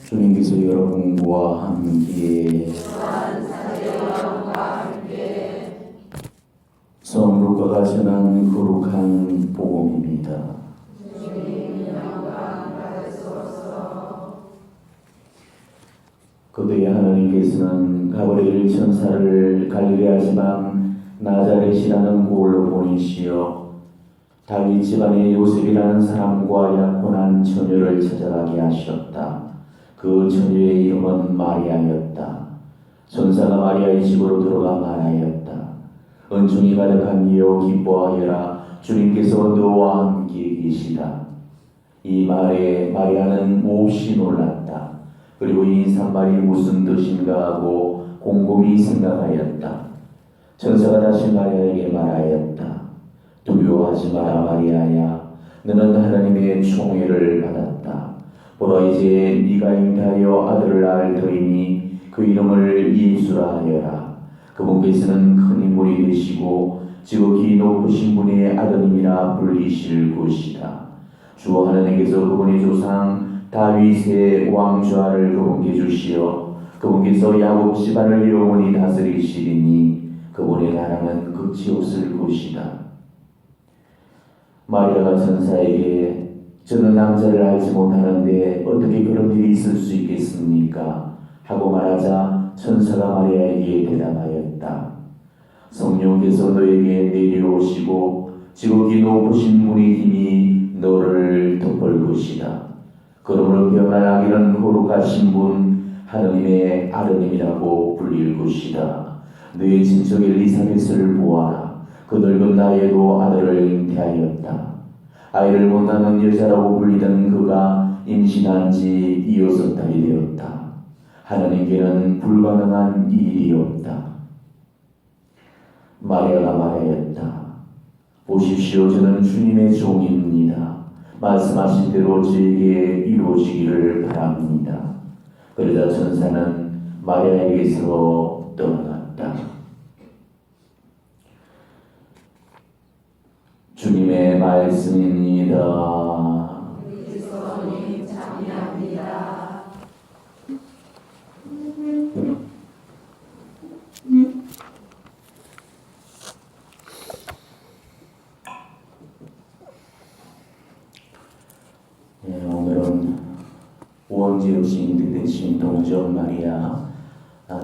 주님께서 여러분과 함께 성 루카가 전한 거룩한 복음입니다. 그때 하나님께서는 가브리엘 천사를 갈릴레아 지방 나자렛이라는 곳으로 보내시어 다윗 집안의 요셉이라는 사람과 약혼한 처녀를 찾아가게 하셨다. 그 처녀의 이름은 마리아였다. 천사가 마리아의 집으로 들어가 말하였다. 은총이 가득한 이여 기뻐하여라. 주님께서 너와 함께 계시다. 이 말에 마리아는 몹시 놀랐다. 그리고 이 인사말이 무슨 뜻인가 하고 곰곰이 생각하였다. 천사가 다시 마리아에게 말하였다. 두려워하지 마라 마리아야. 너는 하나님의 총애를 받았다. 보라 이제 네가 잉태하여 아들을 낳을 터이니 그 이름을 예수라 하여라. 그분께서는 큰 인물이 되시고 지극히 높으신 분의 아드님이라 불리실 것이다. 주 하나님께서 그분의 조상 다윗의 왕좌를 그분께 주시어 그분께서 야곱 집안을 영원히 다스리시리니 그분의 나라는 끝이 없을 것이다. 마리아가 천사에게 저는 남자를 알지 못하는데 어떻게 그런 일이 있을 수 있겠습니까? 하고 말하자 천사가 마리아에게 대답하였다. 성령께서 너에게 내려오시고 지극히 높으신 분의 힘이 너를 덮을 것이다. 그러므로 태어날 아기는 거룩하신 분 하느님의 아드님이라고 불릴 것이다. 너의 친척 엘리사벳을 보아라. 그 늙은 나이에도 아들을 잉태하였다. 아이를 못 낳는 여자라고 불리던 그가 임신한 지 6달이 되었다. 하나님께는 불가능한 일이 없다. 마리아가 말하였다. 보십시오, 저는 주님의 종입니다. 말씀하신 대로 저에게 이루어지기를 바랍니다. 그러자 천사는 마리아에게서 떠나갔다. 주님의 말씀입니다. 그리스도님 찬양합니다. 오늘은 원지역 시인들 대신 동정 마리아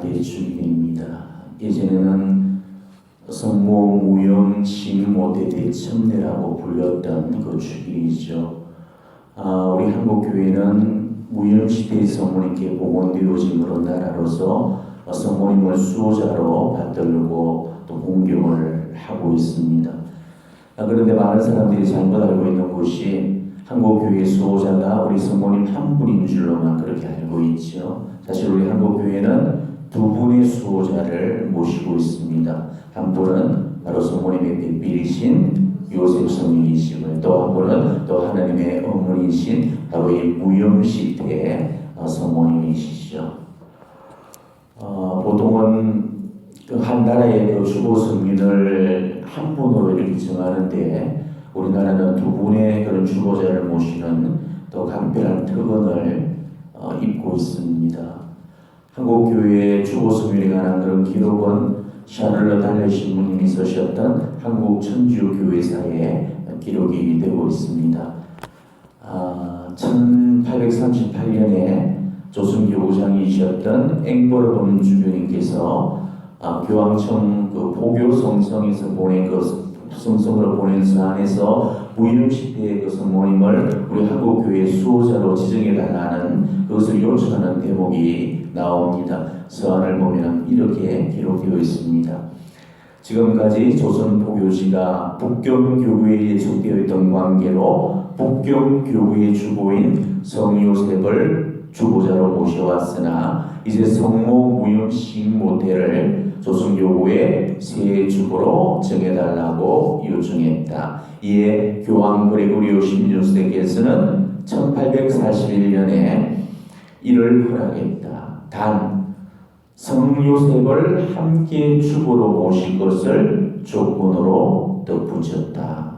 대축일입니다. 예전에는 성모 무영 징모대 대첨례라고 불렸던 그 축일이죠. 우리 한국교회는 무영시대의 성모님께 복원되어짐으로 나라로서 성모님을 수호자로 받들고 또 공경을 하고 있습니다. 그런데 많은 사람들이 잘못 알고 있는 것이 한국교회의 수호자가 우리 성모님 한 분인 줄로만 그렇게 알고 있죠. 사실 우리 한국교회는 두 분의 수호자를 모시고 있습니다. 한 분은 바로 성모님의 뱃빌이신 요셉 성령이시고요. 또 한 분은 또 하나님의 어머니이신 바로 이 무영시대의 성모님이시죠. 보통은 한 나라의 그 주보 성민을 한 분으로 이렇게 정하는데 우리나라는 두 분의 그런 주보자를 모시는 또 각별한 특권을 입고 있습니다. 한국교회의 주보 성민에 관한 그런 기록은 샤를러 달레 신부님이 쓰셨던 한국 천주교회사에 기록이 되고 있습니다. 1838년에 조선교구장이셨던 앵버르본 주교님께서 교황청 그 포교 성성에서 보낸 그 성성으로 보낸 서한에서 무영시대의 그 성모님을 우리 한국교회 수호자로 지정해달라는 그것을 요청하는 대목이 나옵니다. 서한을 보면 이렇게 기록되어 있습니다. 지금까지 조선 포교지가 북경교구에 예속되어 있던 관계로 북경교구의 주보인 성요셉을 주보자로 모셔왔으나 이제 성모 무영식모태를 조선교구의 새 주보로 정해달라고 요청했다. 이에 교황 그레고리오 16세께서는 1841년에 이를 허락했다. 단 성요셉을 함께 주보로 모실 것을 조건으로 덧붙였다.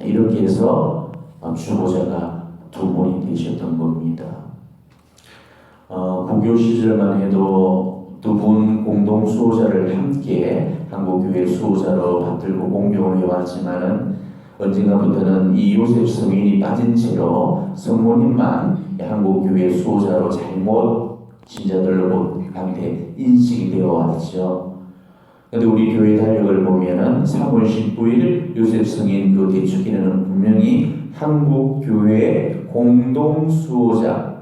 이렇게 해서 주보자가 두 분이 되셨던 겁니다. 고교 시절만 해도 두 분 공동 수호자를 함께 한국교회 수호자로 받들고 공경을 해왔지만은 언젠가부터는 이 요셉 성인이 빠진 채로 성모님만 한국교회 수호자로 잘못 신자들로한테 인식이 되어 왔죠. 근데 우리 교회 달력을 보면은 3월 19일 요셉 성인 그 대축일에는 분명히 한국교회 공동 수호자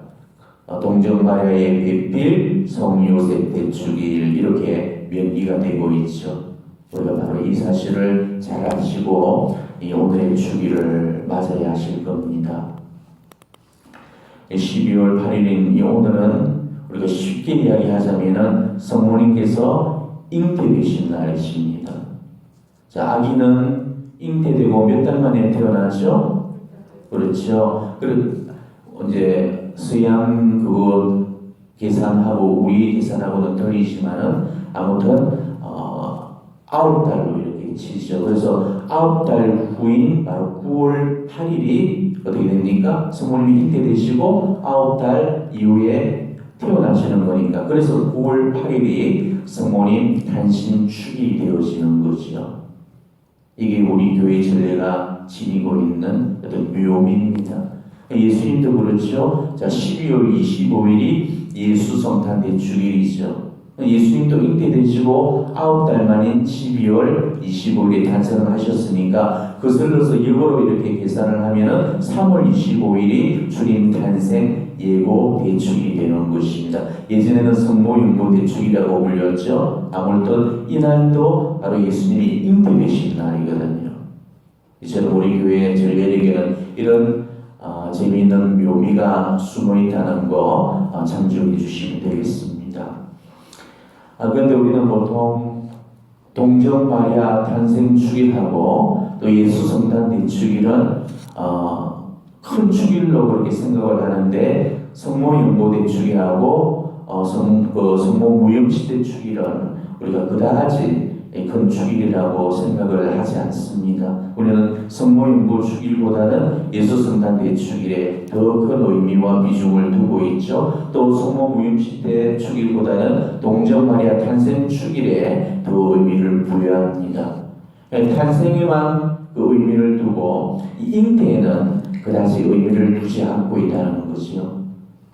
동정마리아의 배필 성요셉 대축일 이렇게 명기가 되고 있죠. 우리가 바로 이 사실을 잘 아시고 이 오늘의 주기를 맞아야 하실 겁니다. 12월 8일인 이 오늘은 우리가 쉽게 이야기하자면은 성모님께서 잉태되신 날이십니다. 자, 아기는 잉태되고 몇 달 만에 태어나죠? 그렇죠. 그리고 이제 서양 그거 계산하고 우리 계산하고는 틀리지만은 아무튼 9달로 이렇게 치죠. 그래서 9달 후인 바로 9월 8일이 어떻게 됩니까? 성모님이 잉태되시고 9달 이후에 태어나시는 거니까. 그래서 9월 8일이 성모님 탄신 축이 되어지는 거죠. 이게 우리 교회 전례가 지니고 있는 어떤 묘미입니다. 예수님도 그렇죠. 자, 12월 25일이 예수 성탄 대축일이죠. 예수님도 잉태되시고 9달 만인 12월 25일에 탄생을 하셨으니까 거슬러서 역으로 이렇게 계산을 하면은 3월 25일이 주님 탄생 예고 대축이 되는 것입니다. 예전에는 성모 용모 대축이라고 불렸죠. 아무튼 이날도 바로 예수님이 잉태되신 날이거든요. 이처럼 우리 교회 전례에게는 이런 재미있는 묘미가 숨어 있다는 거 참조해 주시면 되겠습니다. 그런데 우리는 보통 동정 마리아 탄생 축일하고 또 예수 성탄 대축일은 큰 축일로 그렇게 생각을 하는데 성모 용모 대축일하고 성모 무염시 대축일은 우리가 그다지 큰 축일이라고 생각을 하지 않습니다. 우리는 성모 용모 축일보다는 예수 성탄 대축일에 더 큰 의미와 비중을 두고 있죠. 또 성모 무염시 대축일보다는 동정 마리아 탄생 축일에 더 의미를 부여합니다. 탄생에만 그 의미를 두고 이 잉태에는 그다지 의미를 두지 않고 있다는 거죠.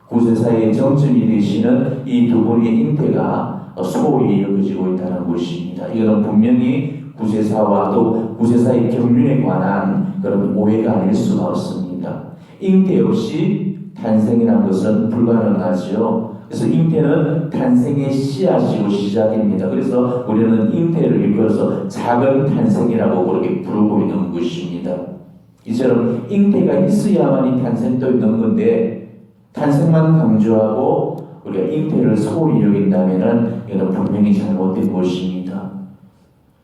구세사의 정점이 되시는 이 두 분의 잉태가 소홀히 여겨지고 있다는 것입니다. 이거는 분명히 구세사와 또 구세사의 경륜에 관한 그런 오해가 아닐 수가 없습니다. 잉태 없이 탄생이라는 것은 불가능하죠. 그래서 잉태는 탄생의 씨앗이고 시작입니다. 그래서 우리는 잉태를 일컬어서 작은 탄생이라고 그렇게 부르고 있는 것입니다. 이처럼 잉태가 있어야만이 탄생도 있는 건데 탄생만 강조하고 우리가 잉태를 소홀히 여긴다면은 이건 분명히 잘못된 것입니다.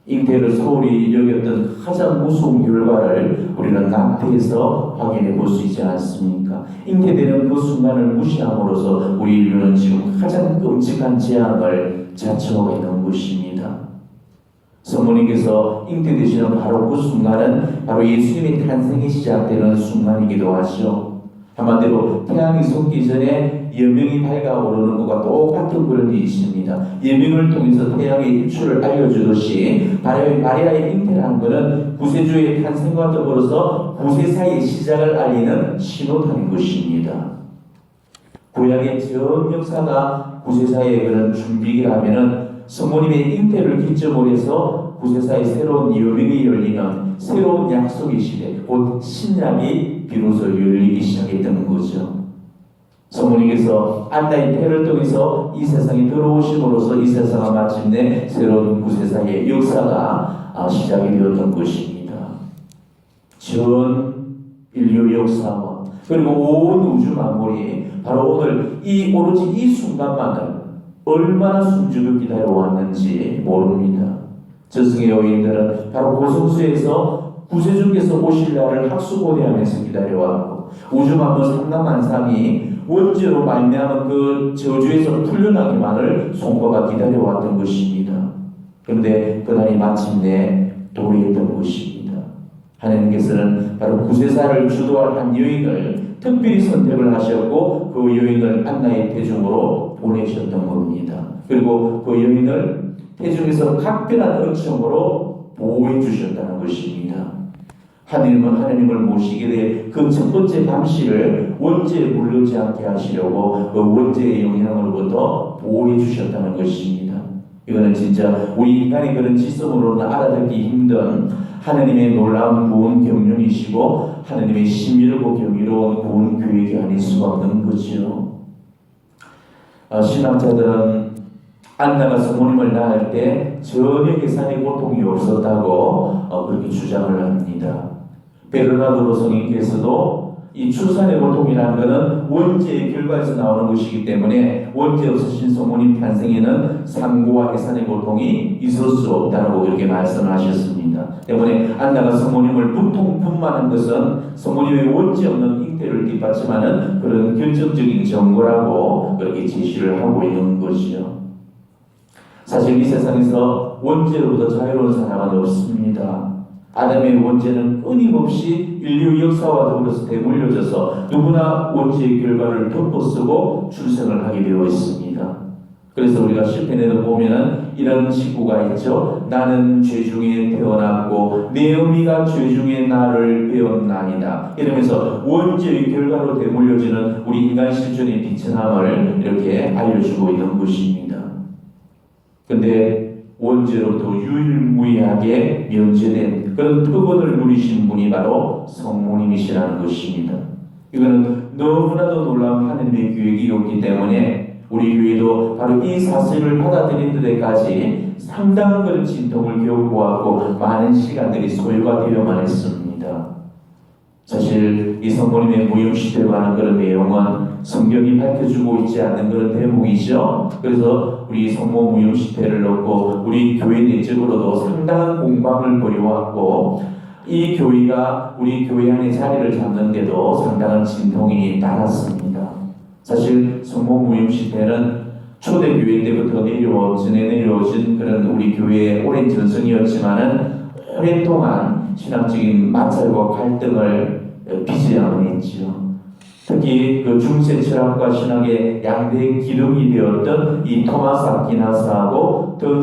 잉태를 소홀히 여겼던 가장 무서운 결과를 우리는 낙태에서 확인해 볼 수 있지 않습니까? 잉태되는 그 순간을 무시함으로써 우리 인류는 지금 가장 끔찍한 재앙을 자초하고 있는 것입니다. 성모님께서 잉태되시는 바로 그 순간은 바로 예수님의 탄생이 시작되는 순간이기도 하죠. 한마디로 태양이 솟기 전에 여명이 밝아오르는 것과 똑같은 그런 일이 있습니다. 여명을 통해서 태양의 일출을 알려주듯이 마리아의 잉태라는 것은 구세주의 탄생과 더불어서 구세사의 시작을 알리는 신호탄인 것입니다. 구약의 전 역사가 구세사의 그런 준비라면은 성모님의 잉태를 기점으로 해서 구세사의 새로운 여명이 열리는 새로운 약속의 시대, 곧 신약이 비로소 열리기 시작했던 거죠. 성모님께서 안나의 태를 통해서 이 세상에 들어오심으로써 이 세상은 마침내 새로운 구세사의 역사가 시작이 되었던 것입니다. 전 인류 역사와 그리고 온 우주 만물이 바로 오늘 오로지 이 순간만을 얼마나 숨죽여 기다려왔는지 모릅니다. 저승의 여인들은 바로 고성수에서 구세주께서 오실 날을 학수고대하면서 기다려왔고 우주 만물 삼라만상이 원죄로 말미암은 그 저주에서 풀려나기만을 손꼽아 기다려왔던 것입니다. 그런데 그날이 마침내 도래했던 것입니다. 하나님께서는 바로 구세사를 주도할 한 여인을 특별히 선택을 하셨고 그 여인을 안나의 태중으로 보내셨던 겁니다. 그리고 그 여인을 태중에서 각별한 은총으로 보호해 주셨다는 것입니다. 하나님은 하나님을 모시게 될 그 첫 번째 감시를 원죄에 물르지 않게 하시려고 그 원죄의 영향으로부터 보호해 주셨다는 것입니다. 이거는 진짜 우리 인간의 그런 지성으로는 알아듣기 힘든 하나님의 놀라운 구원 경륜이시고 하나님의 신비롭고 경이로운 구원 계획이 아닐 수가 없는 거죠. 신학자들은 안나가 성모님을 낳을 때 전혀 계산의 고통이 없었다고 그렇게 주장을 합니다. 베르나르도 성인께서도 이 출산의 고통이라는 것은 원죄의 결과에서 나오는 것이기 때문에 원죄 없으신 성모님 탄생에는 상고와 해산의 고통이 있을 수 없다고 그렇게 말씀하셨습니다. 때문에 안나가 성모님을 분통분만한 것은 성모님의 원죄 없는 잉태를 뒷받침하는 그런 결정적인 증거라고 그렇게 제시를 하고 있는 것이죠. 사실 이 세상에서 원죄로부터 자유로운 사람은 없습니다. 아담의 원죄는 끊임없이 인류 역사와 더불어서 대물려져서 누구나 원죄의 결과를 덮어쓰고 출생을 하게 되어 있습니다. 그래서 우리가 시편에도 보면은 이런 시구가 있죠. 나는 죄 중에 태어났고 내 어미가 죄 중에 나를 배웠나이다. 이러면서 원죄의 결과로 대물려지는 우리 인간 실존의 비천함을 이렇게 알려주고 있는 것입니다. 근데 원죄로부터 유일무이하게 면제된 그런 특권을 누리신 분이 바로 성모님이시라는 것입니다. 이거는 너무나도 놀라운 하나님의 계획이었기 때문에 우리 교회도 바로 이 사실을 받아들이는 데까지 상당한 그런 진통을 겪고하고 많은 시간들이 소요가 되어만 했습니다. 사실 이 성모님의 무용시대에 관한 그런 내용은 성경이 밝혀주고 있지 않는 그런 대목이죠. 그래서 우리 성모 무용시대를 놓고 우리 교회 내적으로도 상당한 공방을 벌여왔고 이 교회가 우리 교회 안에 자리를 잡는데도 상당한 진통이 따랐습니다. 사실 성모 무용시대는 초대교회 때부터 내려오진 그런 우리 교회의 오랜 전승이었지만은 오랫동안 신앙적인 마찰과 갈등을 빚어야만 했지요. 특히 그 중세 철학과 신학의 양대 기둥이 되었던 이 토마스 아퀴나스하고 던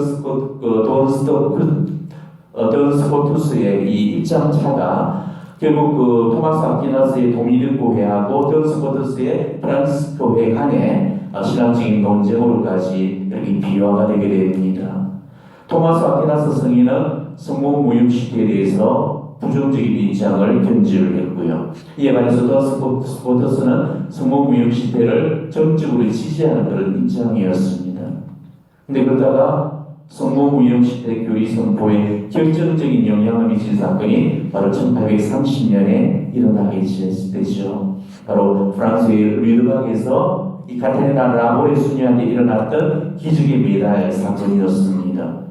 스코투스의 이 입장차가 결국 그 토마스 아퀴나스의 도미니코 회하고 던 스코투스의 프란시스코 회 간의 신앙적인 논쟁으로까지 이렇게 비화가 되게 됩니다. 토마스 아퀴나스 성인은 성모 무용시대에 대해서 부정적인 입장을 견지를 했고요. 이에 반해서 더 스코터스는 성모 무용시대를 정적으로 지지하는 그런 입장이었습니다. 근데 그러다가 성모 무용시대 교리 선포에 결정적인 영향을 미친 사건이 바로 1830년에 일어나게 되죠. 바로 프랑스의 르르박에서 이 카타리나 라보레 수녀한테 일어났던 기적의 메달 사건이었습니다.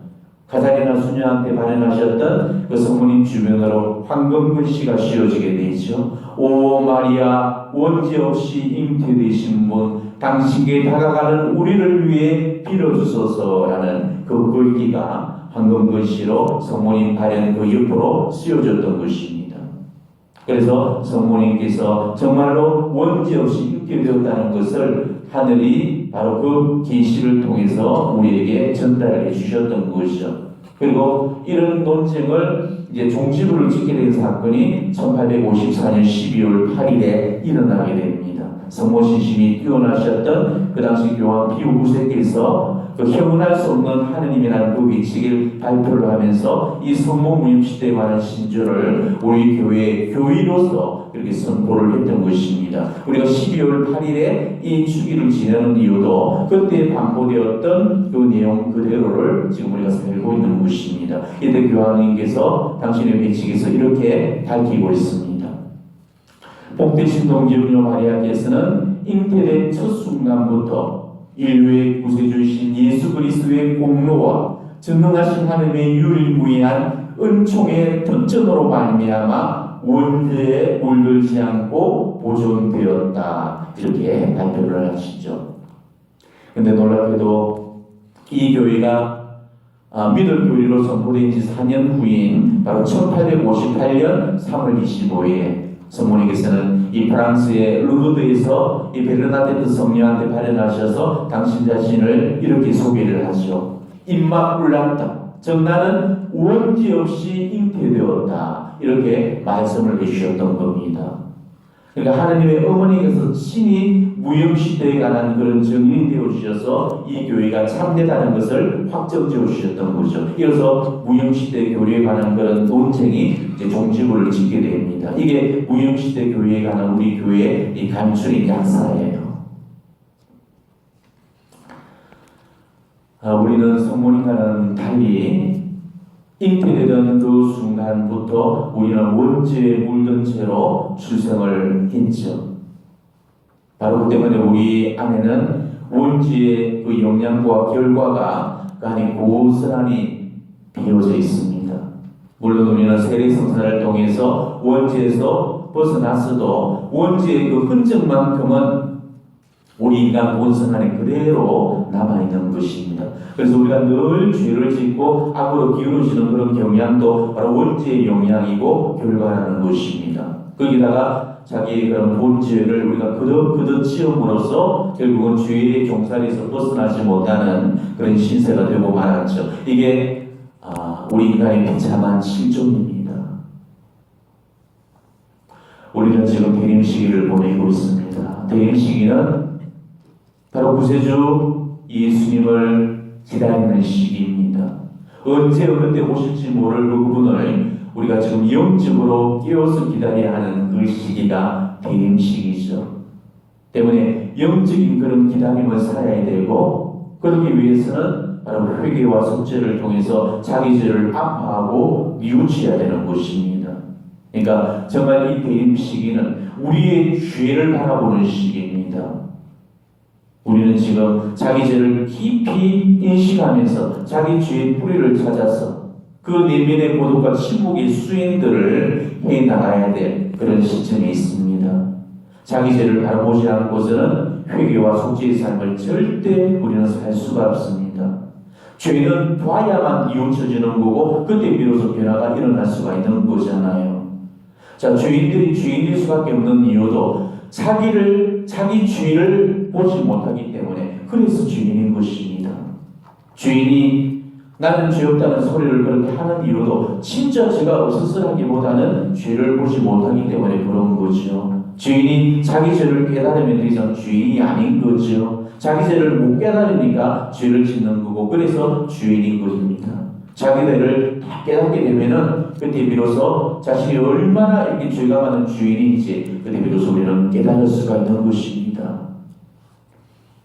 카타리나 수녀한테 발현하셨던 그 성모님 주변으로 황금 글씨가 씌워지게 되죠. 오 마리아, 원죄 없이 잉태되신 분, 당신께 다가가는 우리를 위해 빌어주소서라는 그 글귀가 황금 글씨로 성모님 발현 그 옆으로 씌워졌던 것입니다. 그래서 성모님께서 정말로 원죄 없이 잉태되었다는 것을 하늘이 바로 그 계시를 통해서 우리에게 전달해 주셨던 것이죠. 그리고 이런 논쟁을 이제 종지부를 찍게 된 사건이 1854년 12월 8일에 일어나게 됩니다. 성모 신심이 뛰어나셨던 그 당시 교황 피우 9세께서 그 형언할 수 없는 하느님이라는 그 위치를 발표를 하면서 이 성모 무용시대에 관한 신조를 우리 교회의 교의로서 이렇게 선포를 했던 것입니다. 우리가 12월 8일에 이 주기를 지내는 이유도 그때 반포되었던 그 내용 그대로를 지금 우리가 살고 있는 것입니다. 이때 교황님께서 당신의 회칙에서 이렇게 밝히고 있습니다. 복되신 동기부녀 마리아께서는 잉태된 첫 순간부터 인류의 구세주이신 예수 그리스도의 공로와 전능하신 하나님의 유일무이한 은총의 특전으로 말미암아 원죄에 물들지 않고 보존되었다. 이렇게 발표를 하시죠. 근데 놀랍게도 이 교회가 믿을 교회로 선포된 지 4년 후인 바로 1858년 3월 25일 성모님께서는 이 프랑스의 루르드에서 이 베르나데트 성녀한테 발현하셔서 당신 자신을 이렇게 소개를 하죠. 임마culata, 즉 나는 원죄 없이 잉태되었다, 이렇게 말씀을 해주셨던 겁니다. 그러니까 하나님의 어머니께서 친히 무형시대에 관한 그런 증인이 되어주셔서 이 교회가 참되다는 것을 확정지어 주셨던 거죠. 이어서 무형시대 교회에 관한 그런 논쟁이 이제 종지부를 짓게 됩니다. 이게 무형시대 교회에 관한 우리 교회의 이 간추린 약사예요. 우리는 성모님과는 달리 잉태되던 그 순간부터 우리는 원죄에 물든 채로 출생을 했죠. 바로 그 때문에 우리 안에는 원죄의 그 영향과 결과가 그 안에 고스란히 비어져 있습니다. 물론 우리는 세례성사를 통해서 원죄에서 벗어났어도 원죄의 그 흔적만큼은 우리 인간 본성 안에 그대로 남아있는 것입니다. 그래서 우리가 늘 죄를 짓고 악으로 기울어지는 그런 경향도 바로 원죄의 영향이고 결과라는 것입니다. 거기다가 자기의 그런 본죄를 우리가 그득 지음으로써 결국은 죄의 종살이에서 벗어나지 못하는 그런 신세가 되고 말았죠. 이게 우리 인간의 비참한 실존입니다. 우리는 지금 대림 시기를 보내고 있습니다. 대림 시기는 바로 구세주 예수님을 기다리는 시기입니다. 언제 어느 때 오실지 모를 그분을 우리가 지금 영적으로 깨워서 기다려야 하는 그 시기가 대림 시기죠. 때문에 영적인 그런 기다림을 살아야 되고, 그러기 위해서는 바로 회개와 속죄를 통해서 자기 죄를 아파하고 뉘우쳐야 되는 것입니다. 그러니까 정말 이 대림 시기는 우리의 죄를 바라보는 시기입니다. 우리는 지금 자기 죄를 깊이 인식하면서 자기 죄의 뿌리를 찾아서 그 내면의 고독과 침묵의 수행들을 해나가야 될 그런 시점에 있습니다. 자기 죄를 바라보지 않고서는 회개와 속죄의 삶을 절대 우리는 살 수가 없습니다. 죄는 봐야만 뉘우쳐지는 거고 그때 비로소 변화가 일어날 수가 있는 거잖아요. 자, 죄인들이 죄인일 수밖에 없는 이유도 자기 죄를 보지 못하기 때문에, 그래서 죄인인 것입니다. 죄인이 나는 죄 없다는 소리를 그렇게 하는 이유도 진짜 죄가 없었으라기보다는 죄를 보지 못하기 때문에 그런 거죠. 죄인이 자기 죄를 깨달으면 더 이상 죄인이 아닌 거죠. 자기 죄를 못 깨달으니까 죄를 짓는 거고, 그래서 죄인인 것입니다. 자기 죄를 다 깨닫게 되면은 그때 비로소 자신이 얼마나 이렇게 죄가 많은 죄인인지 그때 비로소 우리는 깨달을 수가 있는 것입니다.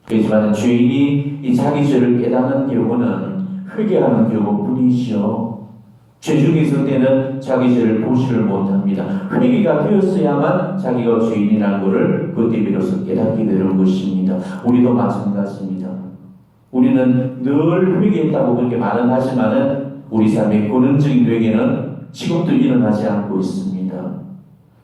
그렇지만 죄인이 이 자기 죄를 깨닫는 경우는 회개하는 경우뿐이죠. 죄 중에 있을 때는 자기 죄를 보지를 못합니다. 회개가 되었어야만 자기가 죄인이라는 것을 그때 비로소 깨닫게 되는 것입니다. 우리도 마찬가지입니다. 우리는 늘 회개했다고 그렇게 말은 하지만은 우리 삶의 근원적인 회개는 지금도 일어나지 않고 있습니다.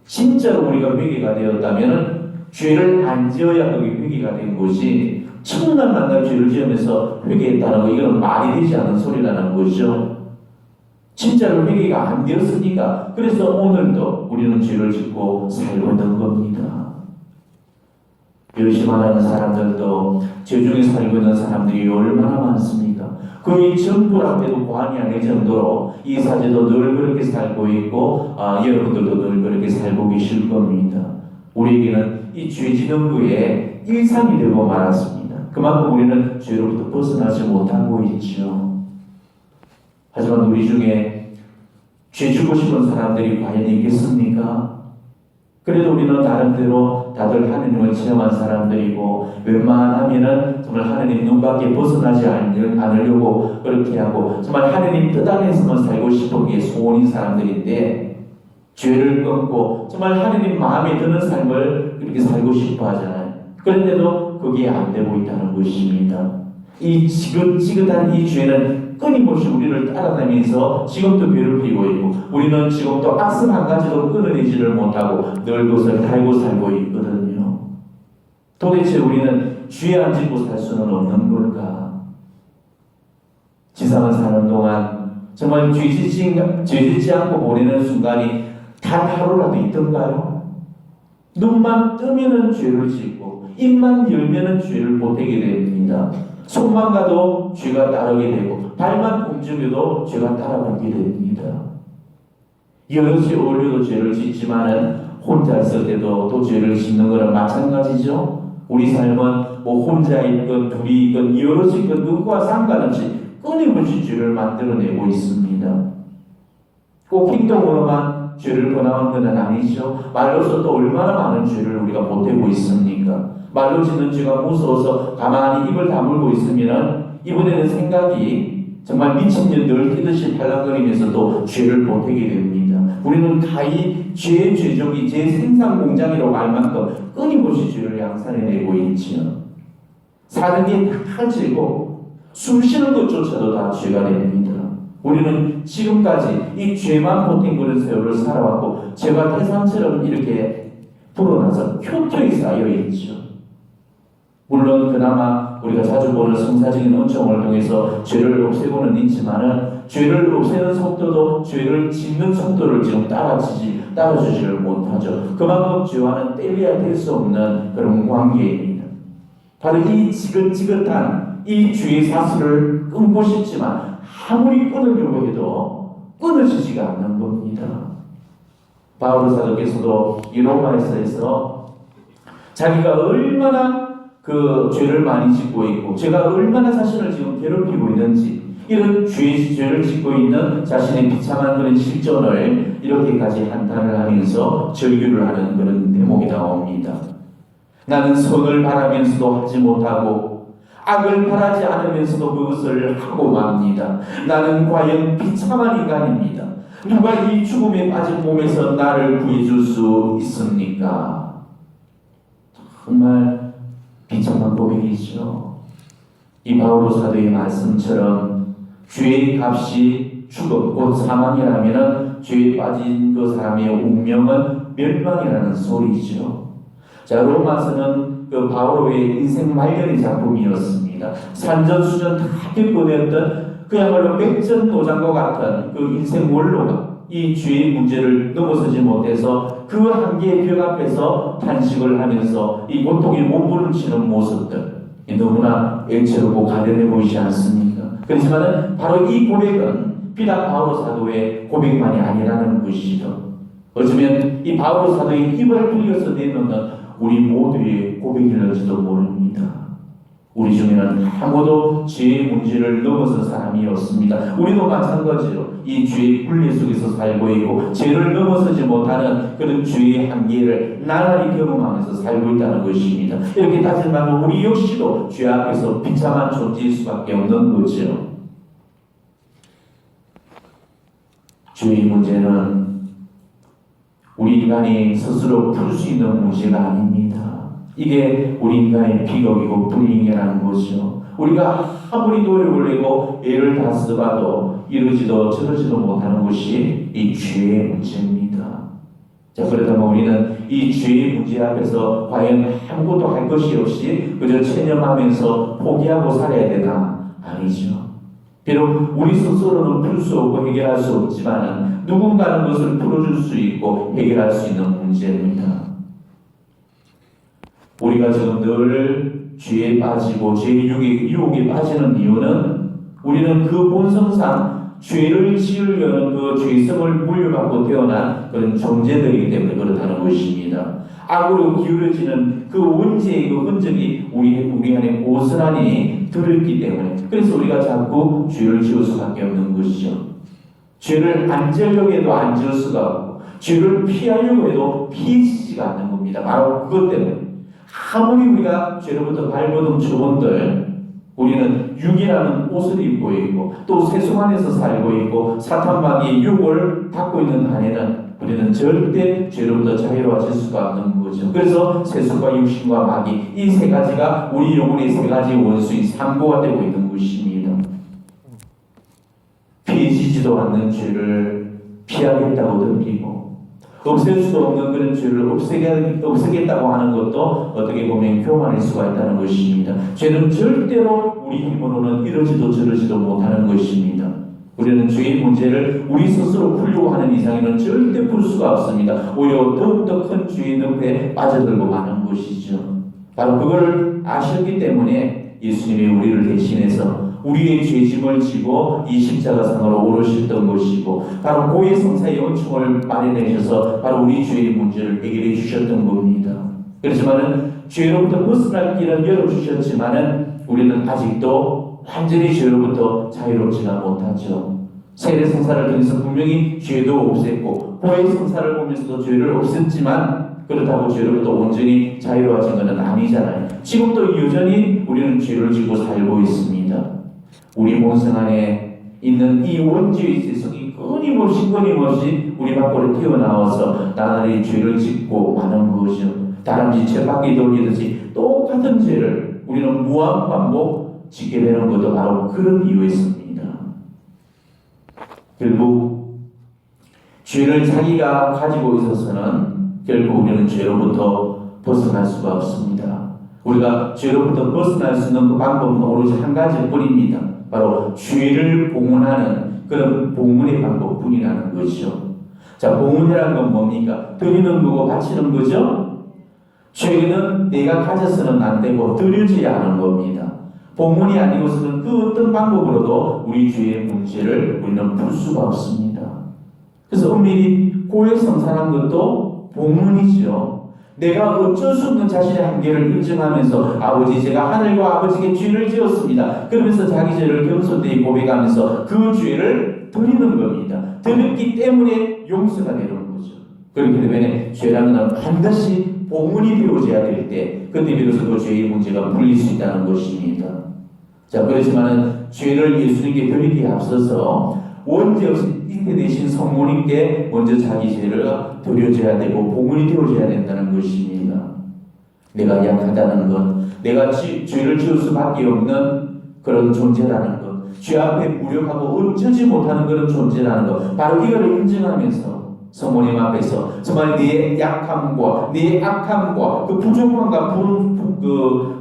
진짜로 우리가 회개가 되었다면 죄를 안 지어야 그게 회개가 된 것이, 천만 만날 죄를 지으면서 회개했다는 거, 이건 말이 되지 않은 소리라는 거죠. 진짜로 회개가 안 되었으니까, 그래서 오늘도 우리는 죄를 짓고 살고 있는 겁니다. 열심히 하는 사람들도 죄 중에 살고 있는 사람들이 얼마나 많습니까? 거의 전부라 해도 과언이 아닐 정도로 이 사제도 늘 그렇게 살고 있고, 여러분들도 늘 그렇게 살고 계실 겁니다. 우리에게는 이 죄 짓는 거에 일상이 되고 말았습니다. 그만큼 우리는 죄로부터 벗어나지 못하고 있죠. 하지만 우리 중에 죄 주고 싶은 사람들이 과연 있겠습니까? 그래도 우리는 나름대로 다들 하느님을 체험한 사람들이고, 웬만하면은 정말 하느님 눈밖에 벗어나지 않으려고 그렇게 하고, 정말 하느님 뜻 안에서만 살고 싶은 게 소원인 사람들인데, 죄를 끊고 정말 하느님 마음에 드는 삶을 이렇게 살고 싶어 하잖아요. 그런데도 그게 안 되고 있다는 것입니다. 이 지긋지긋한 이 죄는 끊임없이 우리를 따라다니면서 지금도 괴롭히고 있고, 우리는 지금도 악습 한 가지도 끊어내지를 못하고 늘 그것을 달고 살고 있거든요. 도대체 우리는 죄 안 짓고 살 수는 없는 걸까? 지상을 사는 동안 정말 죄 짓지 않고 보내는 순간이 단 하루라도 있던가요? 눈만 뜨면은 죄를 짓고 입만 열면은 죄를 보태게 됩니다. 손만 가도 죄가 따르게 되고 발만 움직여도 죄가 따라가게 됩니다. 여럿이 어울려도 죄를 짓지만은 혼자 있을 때도 또 죄를 짓는 거랑 마찬가지죠. 우리 삶은 뭐 혼자 있건 둘이 있건 여럿이 있건 누구와 상관없이 끊임없이 죄를 만들어내고 있습니다. 꼭 행동으로만 죄를 범하는 것은 아니죠. 말로서 또 얼마나 많은 죄를 우리가 보태고 있습니까? 말로 짓는 죄가 무서워서 가만히 입을 다물고 있으면 이번에는 생각이 정말 미친년 널뛰듯이 팔랑거리면서도 죄를 보태게 됩니다. 우리는 가히 죄의 죄종이 제 생산 공장이라고 할 만큼 끊임없이 죄를 양산해내고 있지요. 사는 게 다 죄고 숨 쉬는 것조차도 다 죄가 됩니다. 우리는 지금까지 이 죄만 보탠 그런 세월을 살아왔고 죄가 태산처럼 이렇게 불어나서 켜켜이 쌓여있죠. 물론 그나마 우리가 자주 보는 성사적인 은총을 통해서 죄를 없애고는 있지만은 죄를 없애는 속도도 죄를 짓는 속도를 지금 따라주지를 못하죠. 그만큼 죄와는 떼려야 될 수 없는 그런 관계입니다. 바로 이 지긋지긋한 이 죄의 사슬을 끊고 싶지만 아무리 끊으려고 해도 끊어지지가 않는 겁니다. 바울 사도께서도 이 로마에서 자기가 얼마나 그 죄를 많이 짓고 있고 제가 얼마나 자신을 지금 괴롭히고 있는지 이런 죄를 짓고 있는 자신의 비참한 그런 실존을 이렇게까지 한탄을 하면서 절규를 하는 그런 대목이 나옵니다. 나는 선을 바라면서도 하지 못하고 악을 바라지 않으면서도 그것을 하고 맙니다. 나는 과연 비참한 인간입니다. 누가 이 죽음에 빠진 몸에서 나를 구해줄 수 있습니까? 정말 비참한 고백이죠. 이 바오로 사도의 말씀처럼 죄의 값이 죽음 곧 사망이라면 죄에 빠진 그 사람의 운명은 멸망이라는 소리죠. 자, 로마서는 그 바오로의 인생 말년의 작품이었습니다. 산전수전 다 겪어냈던 그야말로 백전노장과 같은 그 인생 원로가 이 죄의 문제를 넘어서지 못해서 그 한계의 벽 앞에서 탄식을 하면서 이 고통에 몸부림치는 모습들 너무나 애처롭고 가련해 보이지 않습니까? 그렇지만 바로 이 고백은 비단 바오로 사도의 고백만이 아니라는 것이죠. 어쩌면 이 바오로 사도의 입을 빌려서 내놓는 우리 모두의 고백일지도 모릅니다. 우리 중에는 아무도 죄의 문제를 넘어선 사람이 없습니다. 우리도 마찬가지로 이 죄의 굴레 속에서 살고 있고 죄를 넘어서지 못하는 그런 죄의 한계를 나날이 경험하면서 살고 있다는 것입니다. 이렇게 따지면 우리 역시도 죄 앞에서 비참한 존재일 수밖에 없는 거죠. 죄의 문제는 우리 인간이 스스로 풀 수 있는 문제가 아닙니다. 이게 우리 인간의 비극이고 불행이라는 거죠. 우리가 아무리 노력을 내고 애를 다 써봐도 이러지도 저러지도 못하는 것이 이 죄의 문제입니다. 자, 그렇다면 우리는 이 죄의 문제 앞에서 과연 아무것도 할 것이 없이 그저 체념하면서 포기하고 살아야 되나? 아니죠. 비록 우리 스스로는 풀 수 없고 해결할 수 없지만 누군가는 그것을 풀어줄 수 있고 해결할 수 있는 문제입니다. 우리가 지금 늘 죄에 빠지고 죄의 유혹에 빠지는 이유는 우리는 그 본성상 죄를 지으려는 그 죄성을 물려받고 태어난 그런 존재들이기 때문에 그렇다는 것입니다. 악으로 기울어지는 그 원죄의 그 흔적이 우리 안에 고스란히 들어있기 때문에 그래서 우리가 자꾸 죄를 지을 수밖에 없는 것이죠. 죄를 안 지으려고 해도 안 지을 수가 없고 죄를 피하려고 해도 피해지지가 않는 겁니다. 바로 그것 때문에 아무리 우리가 죄로부터 발버둥 쳐본들 우리는 육이라는 옷을 입고 있고 또 세속 안에서 살고 있고 사탄마귀의 유혹을 받고 있는 한에는 우리는 절대 죄로부터 자유로워질 수가 없는 거죠. 그래서 세속과 육신과 마귀 이 세 가지가 우리 영혼의 세 가지 원수인 상고가 되고 있는 것입니다. 피해지지도 않는 죄를 피하겠다고 덤비고 없앨 수도 없는 그런 죄를 없애겠다고 하는 것도 어떻게 보면 교만일 수가 있다는 것입니다. 죄는 절대로 우리 힘으로는 이러지도 저러지도 못하는 것입니다. 우리는 죄의 문제를 우리 스스로 풀려고 하는 이상에는 절대 풀 수가 없습니다. 오히려 더욱더 큰 죄의 늪에 빠져들고 마는 것이죠. 바로 그걸 아셨기 때문에 예수님이 우리를 대신해서 우리의 죄짐을 지고 이 십자가상으로 오르셨던 것이고, 바로 고의 성사의 은총을 마련하셔서 바로 우리 죄의 문제를 해결해 주셨던 겁니다. 그렇지만은 죄로부터 벗어날 길은 열어주셨지만은 우리는 아직도 완전히 죄로부터 자유롭지가 못하죠. 세례 성사를 통해서 분명히 죄도 없앴고 고의 성사를 보면서도 죄를 없앴지만 그렇다고 죄로부터 온전히 자유로워진 것은 아니잖아요. 지금도 여전히 우리는 죄를 지고 살고 있습니다. 우리 본성 안에 있는 이 원죄의 세상이 끊임없이 우리 밖으로 튀어나와서 나날이 죄를 짓고 마는 거죠. 다람쥐 쳇바퀴 돌리듯이 똑같은 죄를 우리는 무한반복 짓게 되는 것도 바로 그런 이유였습니다. 결국 죄를 자기가 가지고 있어서는 결국 우리는 죄로부터 벗어날 수가 없습니다. 우리가 죄로부터 벗어날 수 있는 그 방법은 오로지 한 가지뿐입니다. 바로 죄를 봉헌하는 그런 봉헌의 방법뿐이라는 것이죠. 자, 봉헌이라는 건 뭡니까? 드리는 거고 바치는 거죠. 죄는 내가 가져서는 안 되고 드려져야 하는 겁니다. 봉헌이 아니고서는 그 어떤 방법으로도 우리 죄의 문제를 우리는 풀 수가 없습니다. 그래서 엄밀히 고의 성사라는 것도 봉헌이죠. 내가 어쩔 수 없는 자신의 한계를 인정하면서 아버지 제가 하늘과 아버지께 죄를 지었습니다. 그러면서 자기 죄를 겸손되이 고백하면서 그 죄를 드리는 겁니다. 드렸기 때문에 용서가 되는 거죠. 그렇기 때문에 죄라는 건 반드시 봉헌이 되어져야 될 때 그때 비로소 그 죄의 문제가 풀릴 수 있다는 것입니다. 자, 그렇지만은 죄를 예수님께 드리기에 앞서서 원죄 없이 잉태 되신 성모님께 먼저 자기 죄를 드려줘야 되고 봉헌이 되어져야 된다는 것입니다. 내가 약하다는 것, 내가 죄를 지을 수밖에 없는 그런 존재라는 것, 죄 앞에 무력하고 어쩌지 못하는 그런 존재라는 것, 바로 이거를 인정하면서 성모님 앞에서 정말 내 약함과 내 악함과 그 부족함과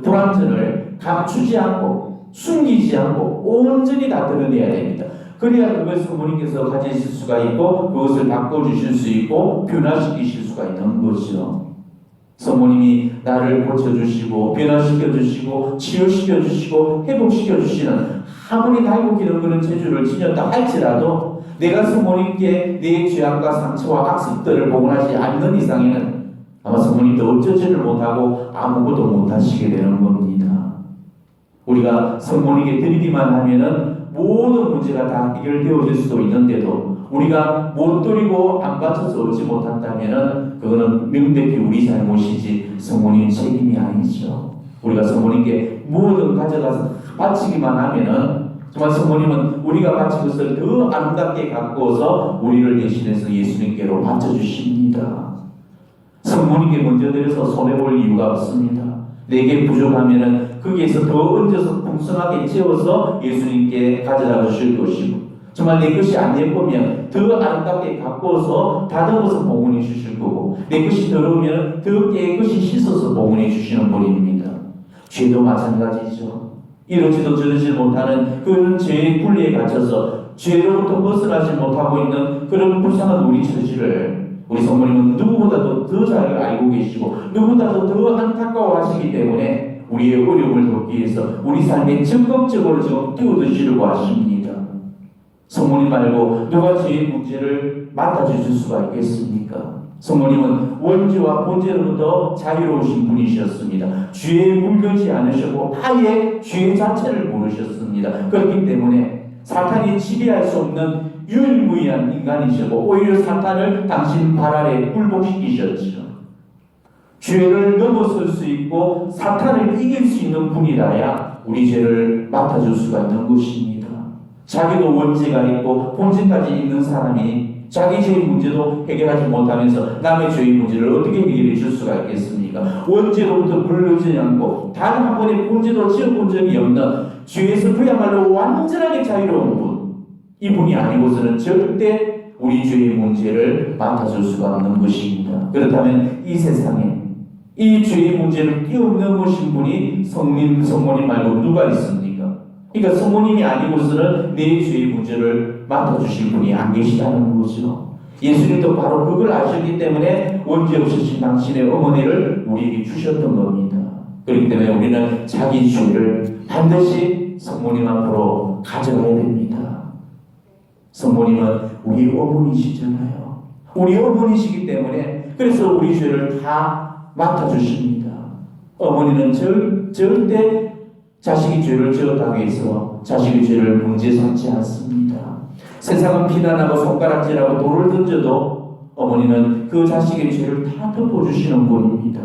불완전을 감추지 않고 숨기지 않고 온전히 다 드러내야 됩니다. 그래야 그걸 성모님께서 가지실 수가 있고 그것을 바꿔주실 수 있고 변화시키실 수가 있는 거죠. 성모님이 나를 고쳐주시고 변화시켜주시고 치유시켜주시고 회복시켜주시는 아무리 달고 기는 그런 재주를 지녔다 할지라도 내가 성모님께 내 죄악과 상처와 악습들을 봉헌하지 않는 이상에는 아마 성모님도 어쩌지를 못하고 아무것도 못하시게 되는 겁니다. 우리가 성모님께 드리기만 하면은 모든 문제가 다 해결되어질 수도 있는데도 우리가 못 드리고 안 바쳐서 얻지 못한다면은 그거는 명백히 우리 잘못이지 성모님 책임이 아니죠. 우리가 성모님께 뭐든 가져가서 바치기만 하면은 정말 성모님은 우리가 바친 것을 더 아름답게 가꾸어서 우리를 대신해서 예수님께로 바쳐주십니다. 성모님께 먼저 드려서 손해볼 이유가 없습니다. 내게 부족하면은 거기에서 더 얹어서 풍성하게 채워서 예수님께 가져다 주실 것이고 정말 내 것이 안 예쁘면 더 아름답게 가꾸어서 다듬어서 봉헌해 주실 거고 내 것이 더러우면 더 깨끗이 씻어서 봉헌해 주시는 분입니다. 죄도 마찬가지죠. 이러지도 저러지 못하는 그런 죄의 굴레에 갇혀서 죄로부터 벗어나지 못하고 있는 그런 불쌍한 우리 처지를 우리 성모님은 누구보다도 더 잘 알고 계시고 누구보다도 더 안타까워하시기 때문에 우리의 어려움을 돕기 위해서 우리 삶에 적극적으로 지금 뛰어드시려고 하십니다. 성모님 말고 누가 죄의 문제를 맡아주실 수가 있겠습니까? 성모님은 원죄와 본죄로부터 자유로우신 분이셨습니다. 죄에 물들지 않으셨고 아예 죄 자체를 모르셨습니다. 그렇기 때문에 사탄이 지배할 수 없는 유일무이한 인간이시고 오히려 사탄을 당신 발 아래 굴복시키셨죠. 죄를 넘어설 수 있고 사탄을 이길 수 있는 분이라야 우리 죄를 맡아줄 수가 있는 것입니다. 자기도 원죄가 있고 본죄까지 있는 사람이 자기 죄의 문제도 해결하지 못하면서 남의 죄의 문제를 어떻게 해결해 줄 수가 있겠습니까? 원죄로부터 물러지지 않고 단 한 번의 본죄도 지어본 적이 없는 죄에서 그야말로 완전하게 자유로운 분, 이분이 아니고서는 절대 우리 죄의 문제를 맡아줄 수가 없는 것입니다. 그렇다면 이 세상에 이 죄의 문제를 뛰어넘으신 분이 성모님 말고 누가 있습니까? 그러니까 성모님이 아니고서는 내 죄의 문제를 맡아주실 분이 안 계시다는 거죠. 예수님도 바로 그걸 아셨기 때문에 원죄 없으신 당신의 어머니를 우리에게 주셨던 겁니다. 그렇기 때문에 우리는 자기 죄를 반드시 성모님 앞으로 가져가야 됩니다. 성모님은 우리 어머니시잖아요. 우리 어머니시기 때문에 그래서 우리 죄를 다 맡아주십니다. 어머니는 절대 자식이 죄를 지었다고 해서 자식의 죄를 문제 삼지 않습니다. 세상은 비난하고 손가락질하고 돌을 던져도 어머니는 그 자식의 죄를 다 덮어주시는 분입니다.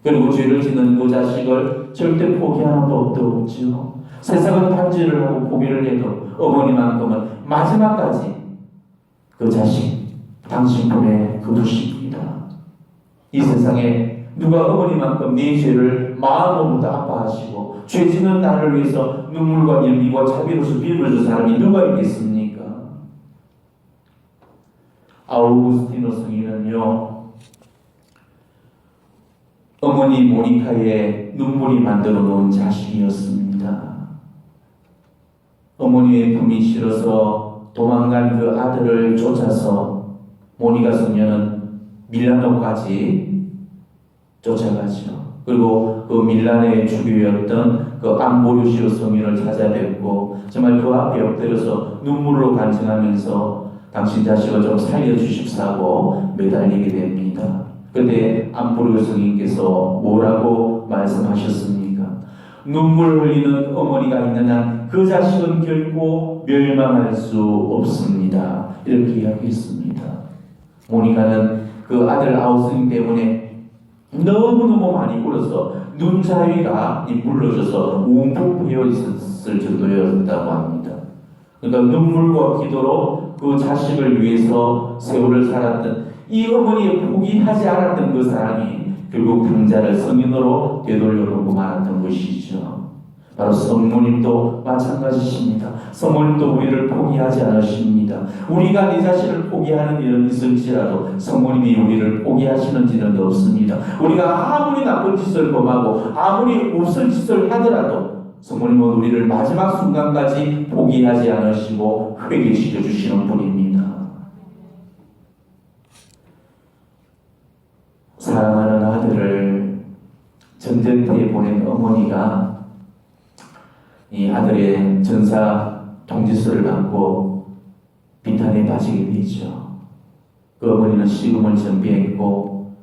그리고 죄를 짓는 그 자식을 절대 포기하는 법도 없죠. 세상은 단죄를 하고 포기를 해도 어머니만큼은 마지막까지 그 자식 당신 품에 거두십니다. 이 세상에 누가 어머니만큼 네 죄를 마음으로부터 아파하시고 죄 짓는 나를 위해서 눈물과 열미와 자비로서 빌어준 사람이 누가 있겠습니까? 아우구스티노 성인은요, 어머니 모니카의 눈물이 만들어 놓은 자식이었습니다. 어머니의 품이 싫어서 도망간 그 아들을 쫓아서 모니카 성녀는 밀라노까지 쫓아가죠. 그리고 그 밀라노의 주교였던 그 암보류시오 성인을 찾아뵙고 정말 그 앞에 엎드려서 눈물로 간증하면서 당신 자식을 좀 살려주십사고 매달리게 됩니다. 그때 암보류 성인께서 뭐라고 말씀하셨습니까? 눈물 흘리는 어머니가 있는 한 그 자식은 결코 멸망할 수 없습니다. 이렇게 이야기했습니다. 모니카는 그 아들 아우스님 때문에 너무너무 많이 울어서 눈 사이가 물러져서 움푹 베어 있었을 정도였다고 합니다. 그러니까 눈물과 기도로 그 자식을 위해서 세월을 살았던 이 어머니의 포기하지 않았던 그 사람이 결국 당자를 성인으로 되돌려놓고 말았던 것이죠. 바로 성모님도 마찬가지십니다. 성모님도 우리를 포기하지 않으십니다. 우리가 네 자신을 포기하는 일은 있을지라도 성모님이 우리를 포기하시는 일은 없습니다. 우리가 아무리 나쁜 짓을 범하고 아무리 없을 짓을 하더라도 성모님은 우리를 마지막 순간까지 포기하지 않으시고 회개시켜 주시는 분입니다. 사랑하는 아들을 전쟁터에 보낸 어머니가 이 아들의 전사 통지서를 받고 비탄에 빠지게 되죠. 그 어머니는 식음을 준비했고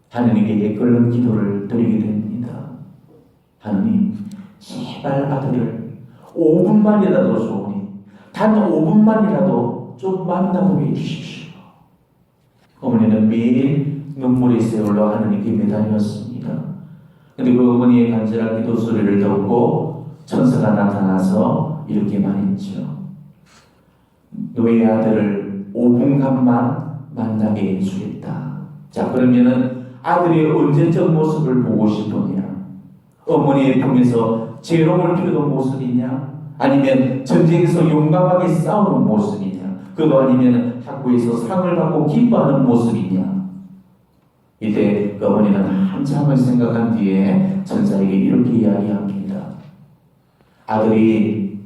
하느님께 끓는 기도를 드리게 됩니다. 하느님, 제발 아들을 5분만이라도 좋으니 단 5분만이라도 좀 만나보게 해주십시오. 어머니는 매일 눈물의 세월로 하느님께 매달렸습니다. 그런데 그 어머니의 간절한 기도 소리를 듣고 천사가 나타나서 이렇게 말했죠. 너의 아들을 5분간만 만나게 해주겠다. 자, 그러면은 아들의 언제적 모습을 보고 싶으냐? 어머니의 품에서 재롱을 피우는 모습이냐? 아니면 전쟁에서 용감하게 싸우는 모습이냐? 그도 아니면 학교에서 상을 받고 기뻐하는 모습이냐? 이때 그 어머니는 한참을 생각한 뒤에 천사에게 이렇게 이야기합니다. 아들이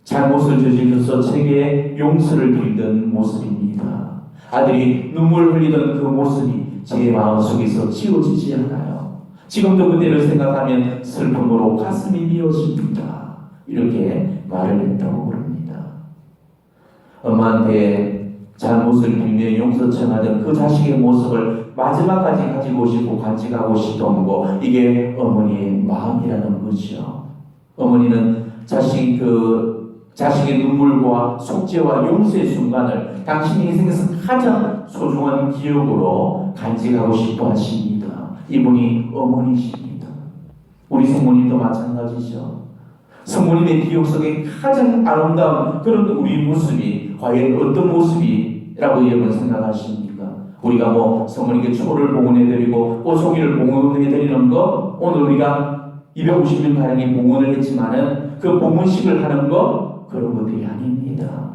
잘못을 저질러서 제게 용서를 빌던 모습입니다. 아들이 눈물 흘리던 그 모습이 제 마음속에서 지워지지 않아요. 지금도 그때를 생각하면 슬픔으로 가슴이 미어집니다. 이렇게 말을 했다고 그럽니다. 엄마한테 잘못을 빌며 용서 청하던 그 자식의 모습을 마지막까지 가지고 싶고 간직하고 싶던 거, 이게 어머니의 마음이라는 거죠. 어머니는 자식의 눈물과 속죄와 용서의 순간을 당신의 인생에서 가장 소중한 기억으로 간직하고 싶어 하십니다. 이분이 어머니십니다. 우리 성모님도 마찬가지죠. 성모님의 기억 속에 가장 아름다운 그런 우리 모습이 과연 어떤 모습이라고 여러분 생각하십니까? 우리가 성모님께 초를 봉헌해드리고 꽃송이를 봉헌해드리는 거, 오늘 우리가 250명 가량이 봉헌을 했지만은 그 봉헌식을 하는 거, 그런 것들이 아닙니다.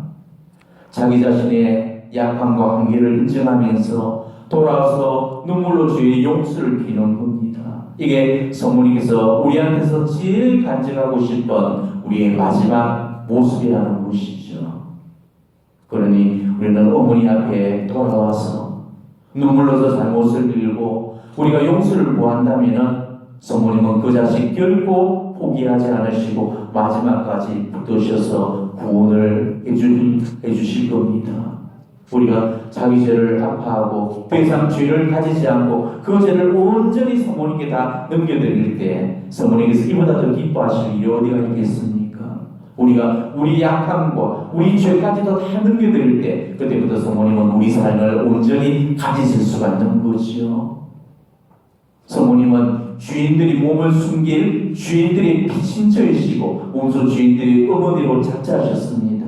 자기 자신의 약함과 한계를 인정하면서 돌아와서 눈물로 주의 용서를 비는 겁니다. 이게 성모님께서 우리한테서 제일 간직하고 싶은 우리의 마지막 모습이라는 것이죠. 그러니 우리는 어머니 앞에 돌아와서 눈물로서 잘못을 빌고 우리가 용서를 구한다면 성모님은 그 자식 결코 포기하지 않으시고 마지막까지 붙드셔서 구원을 해주실 겁니다. 우리가 자기 죄를 아파하고 더 이상 죄를 가지지 않고 그 죄를 온전히 성모님께 다 넘겨드릴 때 성모님께서 이보다 더 기뻐하실 일이 어디가 있겠습니까? 우리가 우리 약함과 우리 죄까지도 다 넘겨드릴 때 그때부터 성모님은 우리 삶을 온전히 가지실 수가 있는 거지요. 성모님은 주인들이 몸을 숨길 주인들의 피신 저이시고 온수 주인들의 어머니로 작자하셨습니다.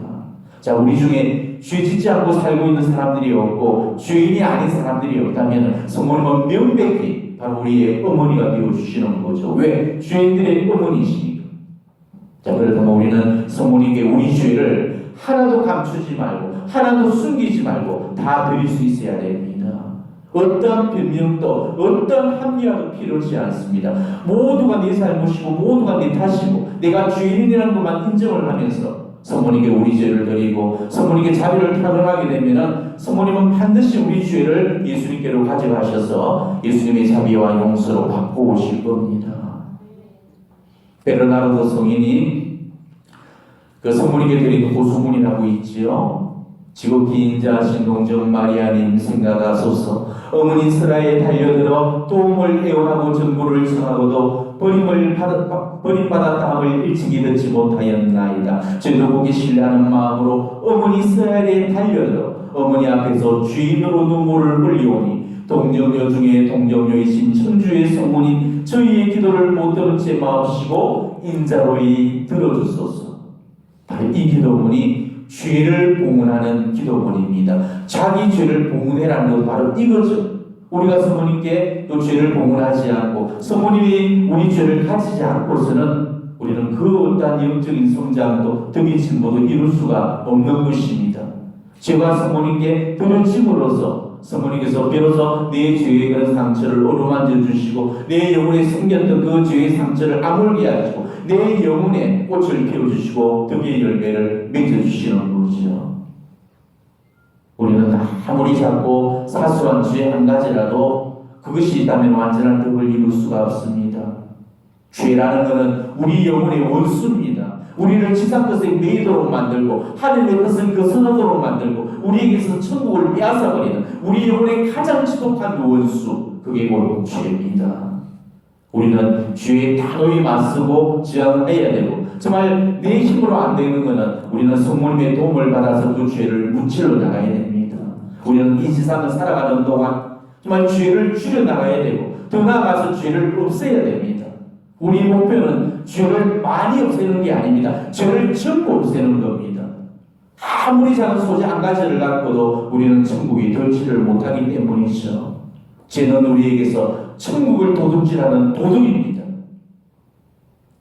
자, 우리 중에 죄 짓지 않고 살고 있는 사람들이 없고 죄인이 아닌 사람들이 없다면 성모님은 명백히 바로 우리의 어머니가 되어주시는 거죠. 왜? 죄인들의 어머니시니까. 자, 그렇다면 우리는 성모님께 우리 죄를 하나도 감추지 말고 하나도 숨기지 말고 다 드릴 수 있어야 됩니다. 어떤 변명도 어떤 합리화도 필요하지 않습니다. 모두가 내 잘못이고 모두가 내 탓이고 내가 죄인이라는 것만 인정을 하면서 성모님께 우리 죄를 드리고 성모님께 자비를 탄원하게 되면 성모님은 반드시 우리 죄를 예수님께로 가져가셔서 예수님의 자비와 용서로 바꿔 오실 겁니다. 베르나르도 성인이 그 성모님께 드린 호소문이라고 있지요. 지극히 인자하신 동정 마리아님 생각하소서. 어머니 스라에 달려들어 도움을 애원하고 전부를 청하고도 버림받았다함을 일찍이 듣지 못하였나이다. 저도 보기 신뢰하는 마음으로 어머니 스라에 달려들어 어머니 앞에서 주인으로 눈물을 흘리오니 동정녀 중에 동정녀이신 천주의 성모님 저희의 기도를 못 들은 채 마옵시고 인자로이 들어주소서. 바로 이 기도문이 죄를 봉헌하는 기도문입니다. 자기 죄를 봉헌해라는 건 바로 이거죠. 우리가 성모님께 또 죄를 봉헌하지 않고 성모님이 우리 죄를 가지지 않고서는 우리는 그 어떠한 영적인 성장도 덕의 진보도 이룰 수가 없는 것입니다. 죄가 성모님께 드러짐으로써 성모님께서 비로소 내 죄의 그런 상처를 어루만져 주시고 내 영혼에 생겼던 그 죄의 상처를 아물게 하시고 내 영혼에 꽃을 피워주시고 덕의 열매를 맺어주시는 거죠. 우리는 아무리 작고 사소한 죄 한 가지라도 그것이 있다면 완전한 덕을 이룰 수가 없습니다. 죄라는 것은 우리 영혼의 원수입니다. 우리를 지상 것에 매이도록 만들고 하늘의 것은 그 선호도록 만들고 우리에게서 천국을 빼앗아버리는 우리 영혼의 가장 지독한 원수, 그게 바로 죄입니다. 우리는 죄에 단호히 맞서고 저항해야 되고 정말 내 힘으로 안 되는 것은 우리는 성모님의 도움을 받아서 그 죄를 무찔러 나가야 됩니다. 우리는 이 세상을 살아가는 동안 정말 죄를 줄여나가야 되고 더 나아가서 죄를 없애야 됩니다. 우리 목표는 죄를 많이 없애는 게 아닙니다. 죄를 전부 없애는 겁니다. 아무리 작은 소재 한 가지를 갖고도 우리는 천국에 덜지를 못하기 때문이죠. 죄는 우리에게서 천국을 도둑질하는 도둑입니다.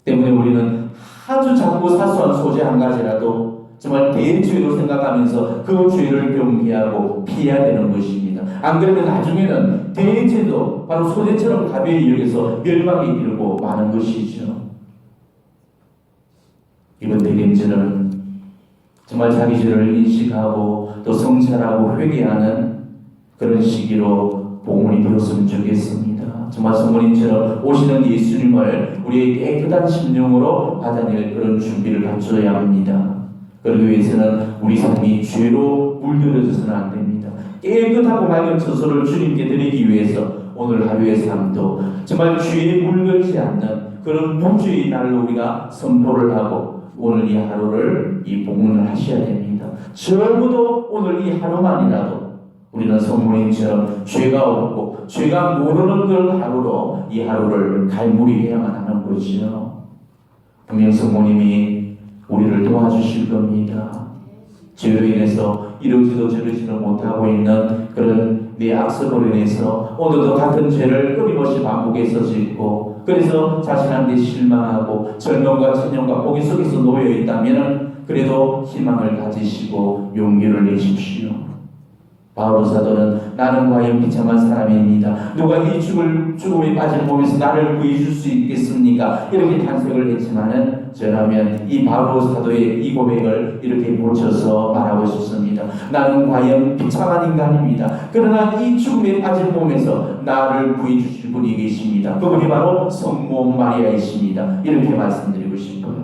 때문에 우리는 아주 작고 사소한 소재 한 가지라도 정말 대죄로 생각하면서 그 죄를 경계하고 피해야 되는 것입니다. 안 그러면 나중에는 대죄도 바로 소재처럼 가벼이 여기서 멸망에 이르고 마는 것이죠. 이번 대림절은 정말 자기 죄를 인식하고 또 성찰하고 회개하는 그런 시기로 봉헌이 되었으면 좋겠습니다. 정말 성모님처럼 오시는 예수님을 우리의 깨끗한 심령으로 받아낼 그런 준비를 갖춰야 합니다. 그러기 위해서는 우리 삶이 죄로 물들어져서는 안 됩니다. 깨끗하고 맑은 처소를 주님께 드리기 위해서 오늘 하루의 삶도 정말 죄에 물들지 않는 그런 무죄의 날로 우리가 선포를 하고 오늘 이 하루를 이 봉헌을 하셔야 됩니다. 적어도 오늘 이 하루만이라도 우리는 성모님처럼 죄가 없고 죄가 모르는 그런 하루로 이 하루를 갈무리해야만 하는 거지요. 분명 성모님이 우리를 도와주실 겁니다. 죄로 인해서 이러지도 저러지도 못하고 있는 그런 내 악습으로 인해서 오늘도 같은 죄를 끊임없이 반복해서 짓고 그래서 자신한테 실망하고 절망과 천년과 고개 속에서 놓여 있다면 그래도 희망을 가지시고 용기를 내십시오. 바울 사도는 나는 과연 비참한 사람입니다. 누가 이 죽음에 빠진 몸에서 나를 구해줄 수 있겠습니까? 이렇게 탄식을 했지만은 저라면 이 바울 사도의 이 고백을 이렇게 고쳐서 말하고 싶습니다. 나는 과연 비참한 인간입니다. 그러나 이 죽음에 빠진 몸에서 나를 구해주실 분이 계십니다. 그분이 바로 성모 마리아이십니다. 이렇게 말씀드리고 싶어요.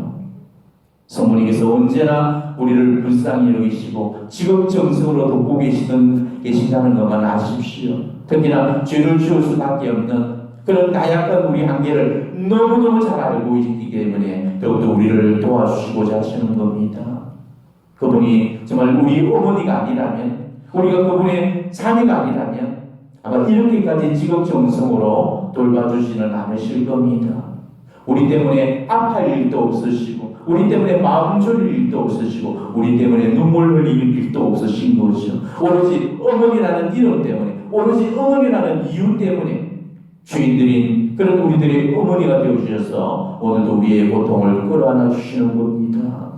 성모님께서 언제나 우리를 불쌍히 여기시고 지극정성으로 돕고 계신다는 것만 아십시오. 특히나 죄를 지을 수밖에 없는 그런 나약한 우리 한계를 너무너무 잘 알고 있기 때문에 더욱더 우리를 도와주시고자 하시는 겁니다. 그분이 정말 우리 어머니가 아니라면, 우리가 그분의 자녀가 아니라면 아마 이렇게까지 지극정성으로 돌봐주지는 않으실 겁니다. 우리 때문에 아파할 일도 없으시고, 우리 때문에 마음 졸일 일도 없으시고, 우리 때문에 눈물 흘릴 일도 없으신 거죠. 오로지 어머니라는 이름 때문에, 오로지 어머니라는 이유 때문에 주인들인 그런 우리들의 어머니가 되어주셔서 오늘도 우리의 고통을 끌어안아 주시는 겁니다.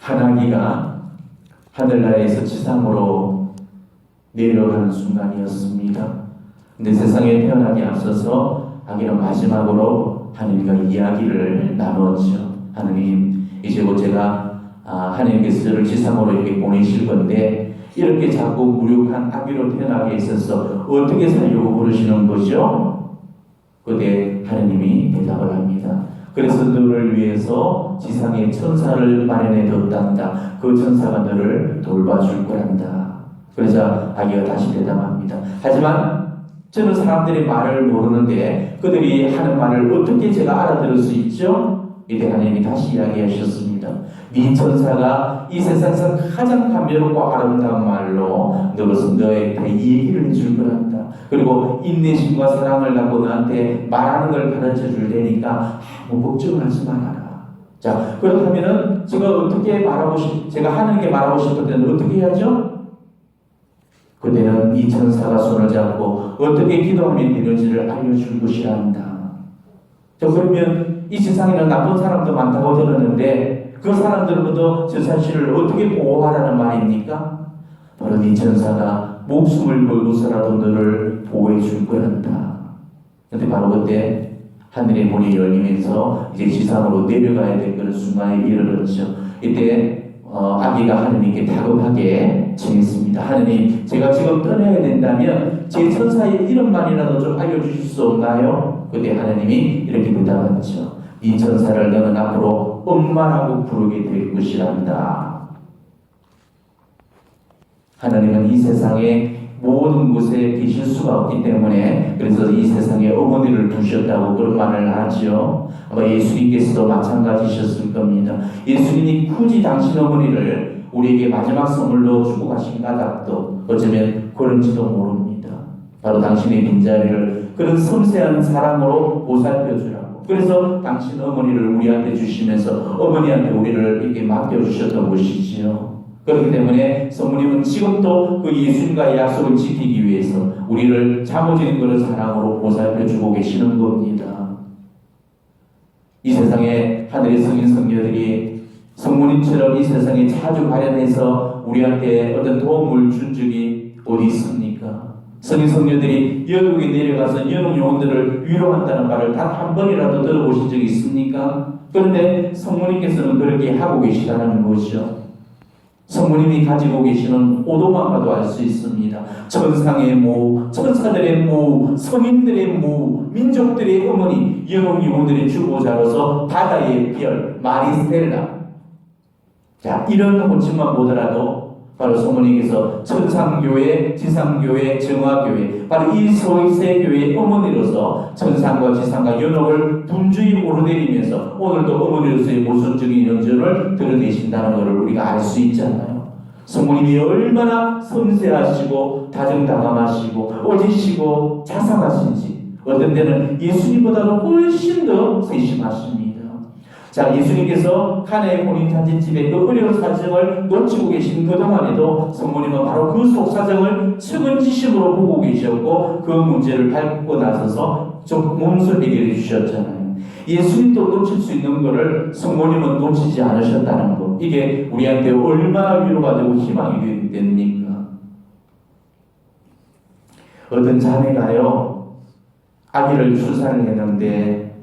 하나님가 하늘나라에서 지상으로 내려가는 순간이었습니다. 근데 세상에 태어나기 앞서서 아기는 마지막으로 하나님과 이야기를 나누었죠. 하나님, 이제 곧 제가 하나님께서 저를 지상으로 이렇게 보내실 건데 이렇게 자꾸 무력한 아기로 태어나게 있어서 어떻게 살려고 그러시는 거죠? 그때 하나님이 대답을 합니다. 그래서 너를 위해서 지상에 천사를 마련해 뒀단다. 그 천사가 너를 돌봐줄 거란다. 그러자 아기가 다시 대답합니다. 하지만 저는 사람들의 말을 모르는데 그들이 하는 말을 어떻게 제가 알아들을 수 있죠? 이때 하나님이 다시 이야기하셨습니다. 네 천사가 이 세상에서 가장 감미롭고 아름다운 말로 너에게 이 얘기를 해줄 거란다. 그리고 인내심과 사랑을 갖고 너한테 말하는 걸 가르쳐 줄 테니까 아무 걱정하지 말아라. 자, 그렇다면은 제가 하는 게 말하고 싶을 때는 어떻게 해야죠? 그때는 이 천사가 손을 잡고 어떻게 기도하면 되는지를 알려줄 것이라 한다. 자, 그러면 이 세상에는 나쁜 사람도 많다고 들었는데 그 사람들로부터 저 자신을 어떻게 보호하라는 말입니까? 바로 이 천사가 목숨을 걸고서라도 너를 보호해 줄 거란다. 근데 바로 그때 하늘의 문이 열리면서 이제 지상으로 내려가야 될 그런 순간에 이르렀죠. 이때 아기가 하느님께 다급하게 청했습니다. 하느님, 제가 지금 떠나야 된다면 제 천사의 이름만이라도 좀 알려주실 수 없나요? 그때 하느님이 이렇게 대답하죠. 이 천사를 너는 앞으로 엄마라고 부르게 될 것이란다. 하나님은 이 세상에 모든 곳에 계실 수가 없기 때문에 그래서 이 세상에 어머니를 두셨다고 그런 말을 하죠. 아마 예수님께서도 마찬가지셨을 겁니다. 예수님이 굳이 당신 어머니를 우리에게 마지막 선물로 주고 가신 까닭도 어쩌면 그런지도 모릅니다. 바로 당신의 빈자리를 그런 섬세한 사랑으로 보살펴주라고. 그래서 당신 어머니를 우리한테 주시면서 어머니한테 우리를 이렇게 맡겨주셨던 것이지요. 그렇기 때문에 성모님은 지금도 그 예수님과의 약속을 지키기 위해서 우리를 자모진 그런 사랑으로 보살펴주고 계시는 겁니다. 이 세상에 하늘의 성인 성녀들이 성모님처럼 이 세상에 자주 발현해서 우리한테 어떤 도움을 준 적이 어디 있습니까? 성인 성녀들이 연옥에 내려가서 연옥 영혼들을 위로한다는 말을 단 한 번이라도 들어보신 적이 있습니까? 그런데 성모님께서는 그렇게 하고 계시다는 거죠. 성모님이 가지고 계시는 오도만 봐도 알 수 있습니다. 천상의 모, 천사들의 모, 성인들의 모, 민족들의 어머니, 영웅 영혼들의 주보자로서 바다의 별, 마리스텔라. 자, 이런 호칭만 보더라도 바로 성모님께서 천상교회, 지상교회, 정화교회, 바로 이 서세교회의 어머니로서 천상과 지상과 연옥을 분주히 오르내리면서 오늘도 어머니로서의 모순적인 연전을 드러내신다는 것을 우리가 알 수 있잖아요. 성모님이 얼마나 섬세하시고 다정다감하시고 어지시고 자상하신지 어떤 때는 예수님보다도 훨씬 더 세심하십니다. 자, 예수님께서 카나의 혼인잔치집에 그 어려운 사정을 놓치고 계신 그동안에도 성모님은 바로 그 속사정을 측은지심으로 보고 계셨고 그 문제를 밟고 나서서 좀 몸소 해결해 주셨잖아요. 예수님도 놓칠 수 있는 것을 성모님은 놓치지 않으셨다는 것. 이게 우리한테 얼마나 위로가 되고 희망이 됩니까? 어떤 자매가요, 아기를 출산을 했는데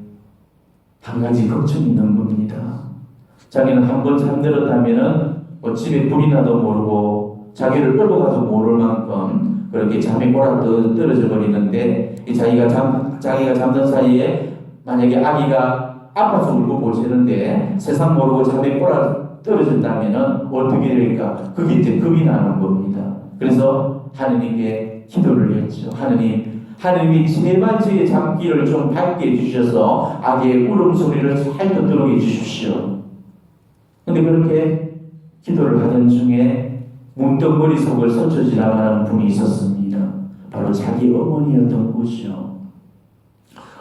한 가지 걱정이 있는 겁니다. 자기는 한번 잠들었다면은 집에 불이 나도 모르고 자기를 끌고가도 모를 만큼 그렇게 잠이 꼬라 떨어져 버리는데, 자기가 잠든 사이에 만약에 아기가 아파서 울고 보채는데 세상 모르고 잠에 꼬라 떨어진다면은 어떻게 될까? 그게 이제 겁이 나는 겁니다. 그래서 하느님께 기도를 했죠. 하느님이 제발 저의 잠기를 좀 밝게 해주셔서 아기의 울음소리를 잘 듣도록 해주십시오. 근데 그렇게 기도를 하던 중에 문득 머릿속을 스쳐 지나가는 분이 있었습니다. 바로 자기 어머니였던 거죠.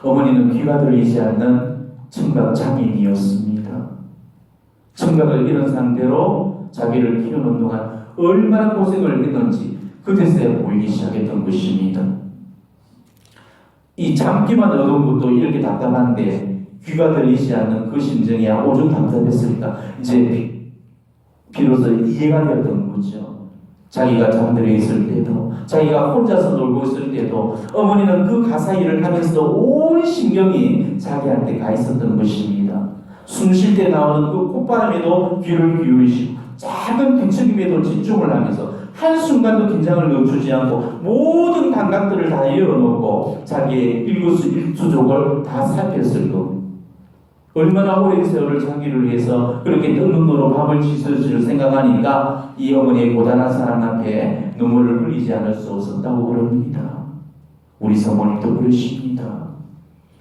어머니는 귀가 들리지 않는 청각 장애인이었습니다. 청각을 잃은 상태로 자기를 키우는 동안 얼마나 고생을 했는지 그제서야 보이기 시작했던 것입니다. 이 잠기만 얻은 것도 이렇게 답답한데 귀가 들리지 않는 그 심정이 오죽 답답했을까? 이제 비로소 이해가 되었던 거죠. 자기가 잠들어 있을 때도, 자기가 혼자서 놀고 있을 때도 어머니는 그 가사 일을 하면서 온 신경이 자기한테 가 있었던 것입니다. 숨 쉴 때 나오는 그 콧바람에도 귀를 기울이시고 작은 뒤척임에도 집중을 하면서 한순간도 긴장을 늦추지 않고 모든 감각들을 다 열어놓고 자기의 일거수일투족을 다 살폈을 겁니다. 얼마나 오랜 세월을 자기를 위해서 그렇게 뜬 눈으로 밥을 씻어줄 생각하니까 이 어머니의 고단한 사랑 앞에 눈물을 흘리지 않을 수 없었다고 그럽니다. 우리 사모님도 그러십니다.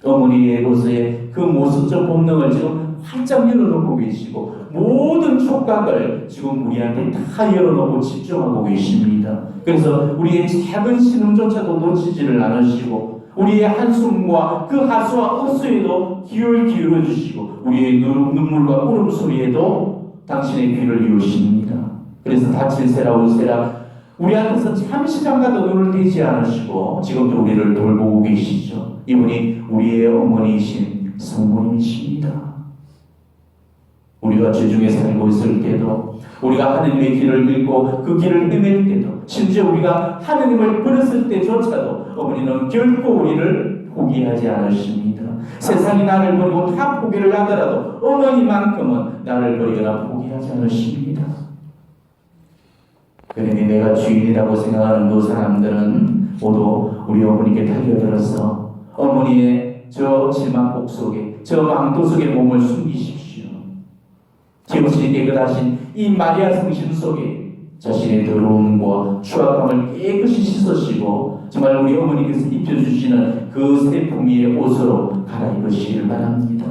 어머니로서의 그 모습적 본능을 지금 활짝 열어놓고 계시고 모든 촉각을 지금 우리한테 다 열어놓고 집중하고 계십니다. 그래서 우리의 작은 신음조차도 놓치지를 않으시고 우리의 한숨과 그 하수와 흡수에도 귀를 기울여 주시고 우리의 눈물과 울음소리에도 당신의 귀를 이으십니다. 그래서 다칠세라 울세라 우리한테서 잠시 잠깐도 눈을 떼지 않으시고 지금도 우리를 돌보고 계시죠. 이분이 우리의 어머니이신 성모님이십니다. 우리가 죄중에 살고 있을 때도, 우리가 하느님의 길을 잃고 그 길을 헤맬 때도, 심지어 우리가 하느님을 버렸을 때조차도 어머니는 결코 우리를 포기하지 않으십니다. 세상이 나를 버리고 다 포기를 하더라도 어머니만큼은 나를 버리거나 포기하지 않으십니다. 그러니 내가 주인이라고 생각하는 그 사람들은 모두 우리 어머니께 달려들어서 어머니의 저 질망곡 속에, 저 망토 속에 몸을 숨기십시오. 지우시니 깨끗하신 이 마리아 성신 속에 자신의 더러움과 추악함을 깨끗이 씻으시고 정말 우리 어머니께서 입혀주시는 그 새풍이의 옷으로 갈아입으시길 바랍니다.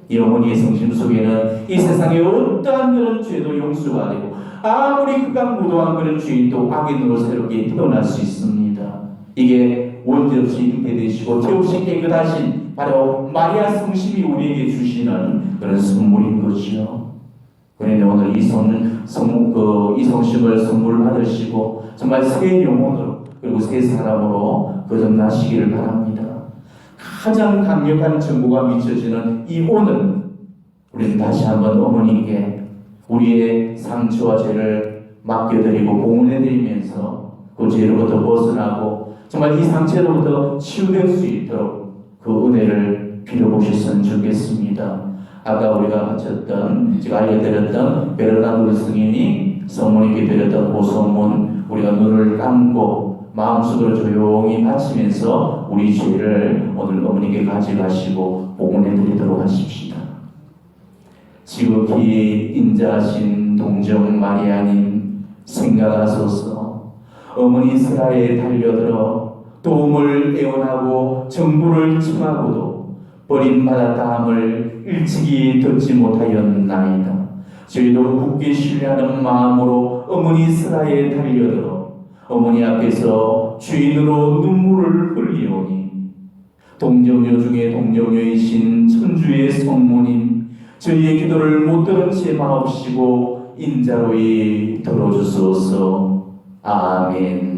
이 어머니의 성심 속에는 이 세상에 어떠한 그런 죄도 용서가 되고 아무리 극악무도한 그런 죄인도 악인으로 새롭게 태어날 수 있습니다. 이게 원죄없이 잉태되시고 죄없이 깨끗하신 바로 마리아 성심이 우리에게 주시는 그런 선물인 거죠. 그런데 오늘 이 성심을 선물 받으시고 정말 새 영혼으로 그리고 새 사람으로 거듭나시기를 바랍니다. 가장 강력한 정보가 미쳐지는 이 오늘 우리는 다시 한번 어머니께 우리의 상처와 죄를 맡겨드리고 봉헌해드리면서 그 죄로부터 벗어나고 정말 이 상처로부터 치유될 수 있도록 그 은혜를 빌어보셨으면 좋겠습니다. 아까 우리가 바쳤던, 제가 알려드렸던 베르나르도 성인이 성모님께 드렸던 고소문, 우리가 눈을 감고 마음속으로 조용히 바치면서 우리 죄를 오늘 어머니께 가져가시고 봉헌해드리도록 하십시다. 지극히 인자하신 동정 마리아님 생각하소서. 어머니 세라에 달려들어 도움을 애원하고 정부를 청하고도 버림받았다함을 일찍이 듣지 못하였나이다. 저희도 굳게 신뢰하는 마음으로 어머니 세라에 달려들어 어머니 앞에서 주인으로 눈물을 흘리오니 동정녀 중에 동정녀이신 천주의 성모님, 저희의 기도를 못 들은 채 마옵시고 인자로이 들어주소서. 아멘.